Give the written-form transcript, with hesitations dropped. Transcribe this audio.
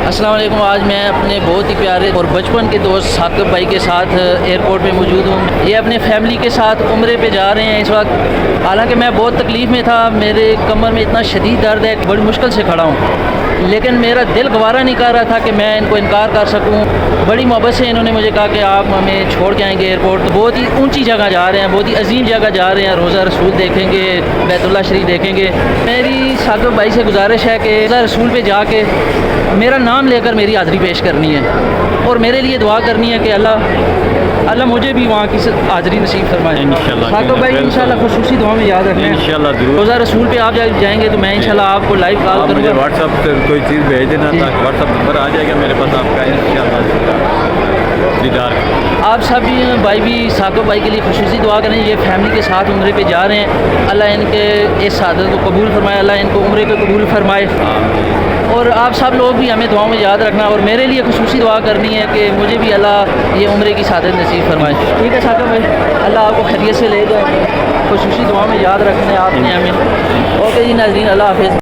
السلام علیکم. آج میں اپنے بہت ہی پیارے اور بچپن کے دوست ثاقب بھائی کے ساتھ ایئرپورٹ پہ موجود ہوں. یہ اپنے فیملی کے ساتھ عمرے پہ جا رہے ہیں اس وقت. حالانکہ میں بہت تکلیف میں تھا, میرے کمر میں اتنا شدید درد ہے, بڑی مشکل سے کھڑا ہوں, لیکن میرا دل گوارا نہیں کر رہا تھا کہ میں ان کو انکار کر سکوں. بڑی محبت سے انہوں نے مجھے کہا کہ آپ ہمیں چھوڑ کے آئیں گے ایئرپورٹ. بہت ہی اونچی جگہ جا رہے ہیں, بہت ہی عظیم جگہ جا رہے ہیں. روضہ رسول دیکھیں گے, بیت اللہ شریف دیکھیں گے. میری ثاقب بھائی سے گزارش ہے کہ روضہ رسول پہ جا کے میرا نام لے کر میری حاضری پیش کرنی ہے اور میرے لیے دعا کرنی ہے کہ اللہ مجھے بھی وہاں کی حاضری نصیب فرمائے. ثاقب بھائی انشاءاللہ خصوصی دعا میں یاد رکھنا ہے. انشاءاللہ ضرور. روضہ رسول پہ آپ جائیں گے تو میں انشاءاللہ آپ کو لائیو کال کروں مجھے گا. واٹس ایپ سے کوئی چیز بھیج دینا, تاکہ واٹس ایپ نمبر آ جائے گا میرے پاس آپ کا. انشاءاللہ دیدار. آپ سبھی بھائی بھی ثاقب بھائی کے لیے خصوصی دعا کریں. یہ فیملی کے ساتھ عمرے پہ جا رہے ہیں. اللہ ان کے اس سعادت کو قبول فرمائے, اللہ ان کو عمرے کو قبول فرمائے. اور آپ سب لوگ بھی ہمیں دعاؤں میں یاد رکھنا, اور میرے لیے خصوصی دعا کرنی ہے کہ مجھے بھی اللہ یہ عمرے کی سعادت نصیب فرمائے. ٹھیک ہے ثاقب بھائی, اللہ آپ کو خیریت سے لے جائے. خصوصی دعاؤں میں یاد رکھنا ہے آپ نے ہمیں. اوکے جی ناظرین, اللہ حافظ.